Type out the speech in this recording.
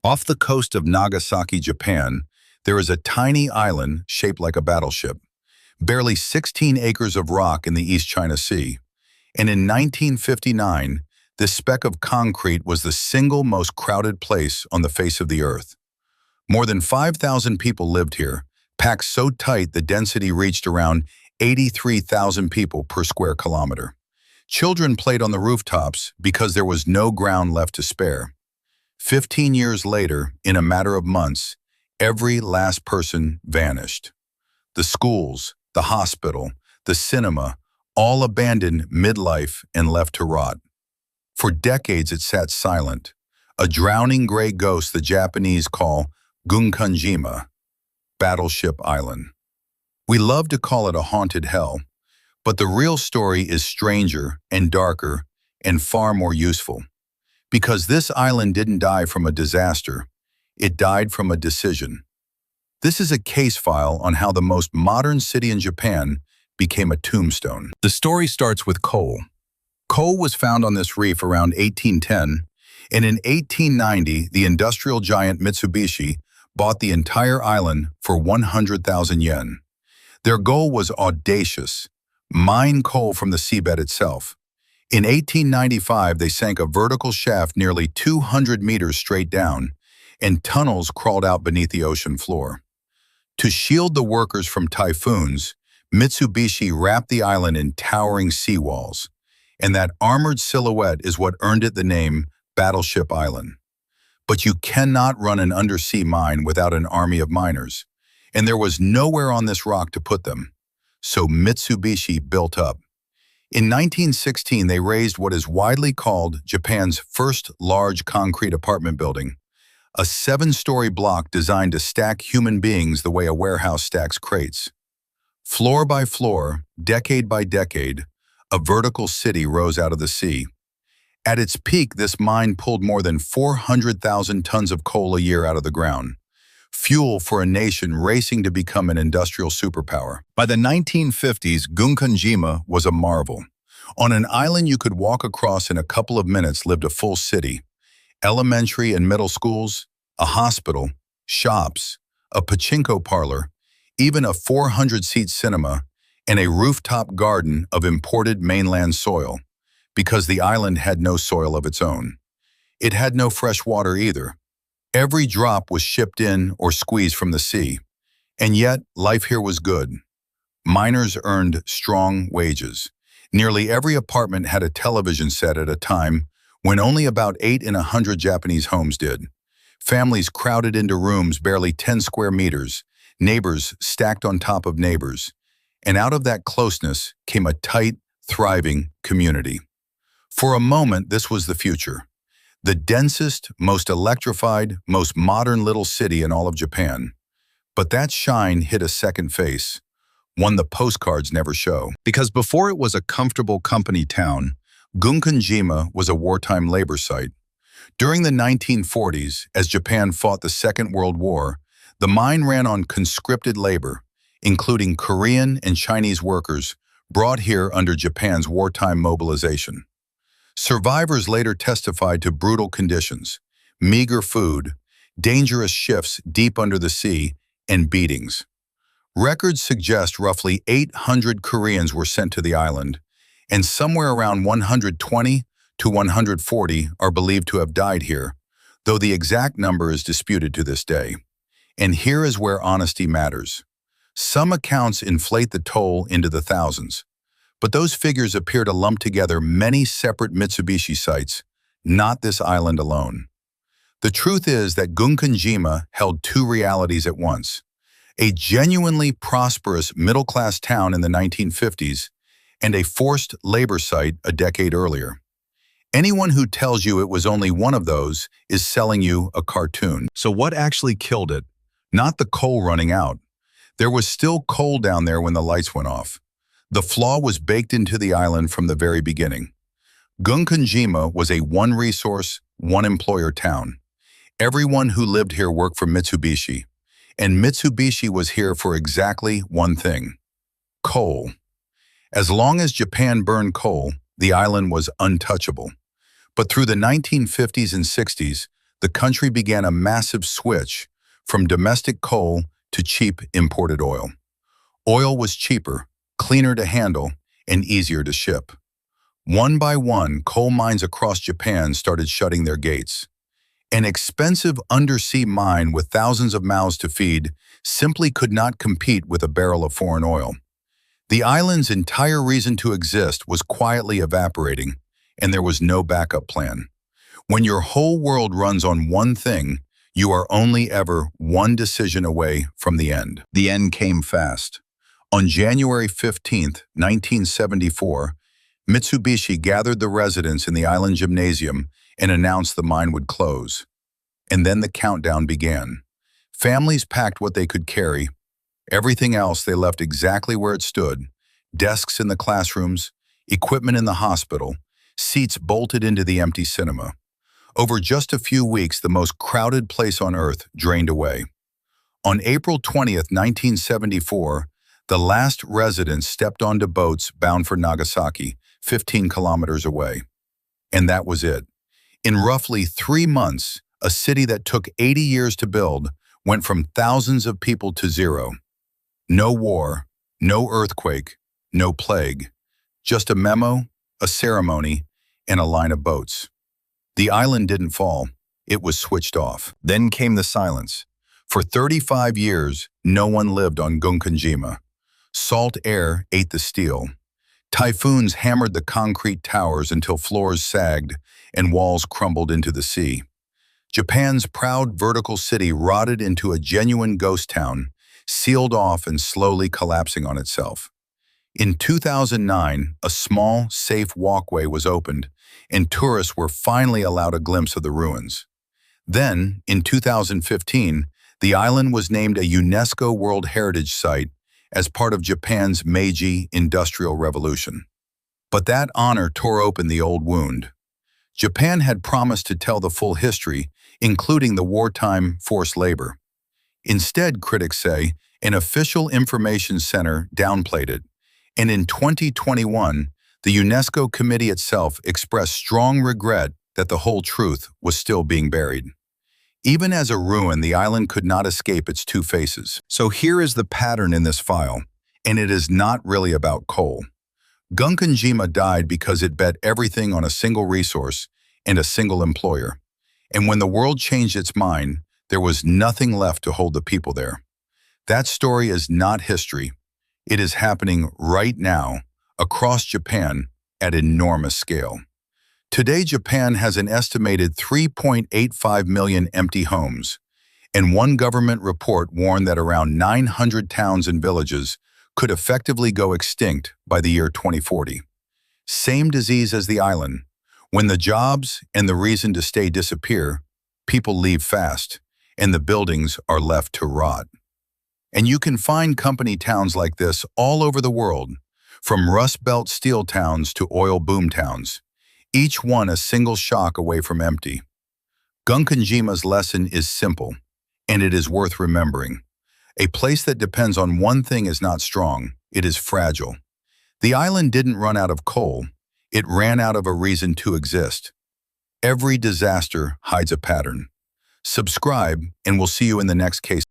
Off the coast of Nagasaki, Japan, there is a tiny island shaped like a battleship, barely 16 acres of rock in the East China Sea. And in 1959, this speck of concrete was the single most crowded place on the face of the earth. More than 5,000 people lived here, packed so tight the density reached around 83,000 people per square kilometer. Children played on the rooftops because there was no ground left to spare. 15 years later, in a matter of months, every last person vanished. The schools, the hospital, the cinema, all abandoned midlife and left to rot. For decades it sat silent, a drowning gray ghost the Japanese call Gunkanjima, Battleship Island. We love to call it a haunted hell, but the real story is stranger and darker and far more useful. Because this island didn't die from a disaster, it died from a decision. This is a case file on how the most modern city in Japan became a tombstone. The story starts with coal. Coal was found on this reef around 1810, and in 1890, the industrial giant Mitsubishi bought the entire island for 100,000 yen. Their goal was audacious: mine coal from the seabed itself. In 1895, they sank a vertical shaft nearly 200 meters straight down, and tunnels crawled out beneath the ocean floor. To shield the workers from typhoons, Mitsubishi wrapped the island in towering seawalls, and that armored silhouette is what earned it the name Battleship Island. But you cannot run an undersea mine without an army of miners, and there was nowhere on this rock to put them. So Mitsubishi built up. In 1916, they raised what is widely called Japan's first large concrete apartment building, a 7-story block designed to stack human beings the way a warehouse stacks crates. Floor by floor, decade by decade, a vertical city rose out of the sea. At its peak, this mine pulled more than 400,000 tons of coal a year out of the ground, fuel for a nation racing to become an industrial superpower. By the 1950s, Gunkanjima was a marvel. On an island you could walk across in a couple of minutes lived a full city. Elementary and middle schools, a hospital, shops, a pachinko parlor, even a 400-seat cinema, and a rooftop garden of imported mainland soil, because the island had no soil of its own. It had no fresh water either. Every drop was shipped in or squeezed from the sea. And yet, life here was good. Miners earned strong wages. Nearly every apartment had a television set at a time when only about 8 in 100 Japanese homes did. Families crowded into rooms barely 10 square meters, neighbors stacked on top of neighbors. And out of that closeness came a tight, thriving community. For a moment, this was the future. The densest, most electrified, most modern little city in all of Japan. But that shine hid a second face, one the postcards never show. Because before it was a comfortable company town, Gunkanjima was a wartime labor site. During the 1940s, as Japan fought the Second World War, the mine ran on conscripted labor, including Korean and Chinese workers brought here under Japan's wartime mobilization. Survivors later testified to brutal conditions, meager food, dangerous shifts deep under the sea, and beatings. Records suggest roughly 800 Koreans were sent to the island, and somewhere around 120 to 140 are believed to have died here, though the exact number is disputed to this day. And here is where honesty matters. Some accounts inflate the toll into the thousands, but those figures appear to lump together many separate Mitsubishi sites, not this island alone. The truth is that Gunkanjima held two realities at once: a genuinely prosperous middle-class town in the 1950s and a forced labor site a decade earlier. Anyone who tells you it was only one of those is selling you a cartoon. So what actually killed it? Not the coal running out. There was still coal down there when the lights went off. The flaw was baked into the island from the very beginning. Gunkanjima was a one-resource, one-employer town. Everyone who lived here worked for Mitsubishi, and Mitsubishi was here for exactly one thing: coal. As long as Japan burned coal, the island was untouchable. But through the 1950s and 60s, the country began a massive switch from domestic coal to cheap imported oil. Oil was cheaper, cleaner to handle, and easier to ship. One by one, coal mines across Japan started shutting their gates. An expensive undersea mine with thousands of mouths to feed simply could not compete with a barrel of foreign oil. The island's entire reason to exist was quietly evaporating, and there was no backup plan. When your whole world runs on one thing, you are only ever one decision away from the end. The end came fast. On January 15, 1974, Mitsubishi gathered the residents in the island gymnasium and announced the mine would close. And then the countdown began. Families packed what they could carry. Everything else they left exactly where it stood. Desks in the classrooms, equipment in the hospital, seats bolted into the empty cinema. Over just a few weeks, the most crowded place on Earth drained away. On April 20, 1974, the last residents stepped onto boats bound for Nagasaki, 15 kilometers away. And that was it. In roughly 3 months, a city that took 80 years to build went from thousands of people to zero. No war, no earthquake, no plague. Just a memo, a ceremony, and a line of boats. The island didn't fall. It was switched off. Then came the silence. For 35 years, no one lived on Gunkanjima. Salt air ate the steel. Typhoons hammered the concrete towers until floors sagged and walls crumbled into the sea. Japan's proud vertical city rotted into a genuine ghost town, sealed off and slowly collapsing on itself. In 2009, a small, safe walkway was opened, and tourists were finally allowed a glimpse of the ruins. Then, in 2015, the island was named a UNESCO World Heritage Site as part of Japan's Meiji Industrial Revolution. But that honor tore open the old wound. Japan had promised to tell the full history, including the wartime forced labor. Instead, critics say, an official information center downplayed it, and in 2021, the UNESCO committee itself expressed strong regret that the whole truth was still being buried. Even as a ruin, the island could not escape its two faces. So here is the pattern in this file, and it is not really about coal. Gunkanjima died because it bet everything on a single resource and a single employer. And when the world changed its mind, there was nothing left to hold the people there. That story is not history. It is happening right now, across Japan, at enormous scale. Today, Japan has an estimated 3.85 million empty homes, and one government report warned that around 900 towns and villages could effectively go extinct by the year 2040. Same disease as the island. When the jobs and the reason to stay disappear, people leave fast, and the buildings are left to rot. And you can find company towns like this all over the world, from Rust Belt steel towns to oil boom towns, each one a single shock away from empty. Gunkanjima's lesson is simple, and it is worth remembering. A place that depends on one thing is not strong, it is fragile. The island didn't run out of coal, it ran out of a reason to exist. Every disaster hides a pattern. Subscribe, and we'll see you in the next case.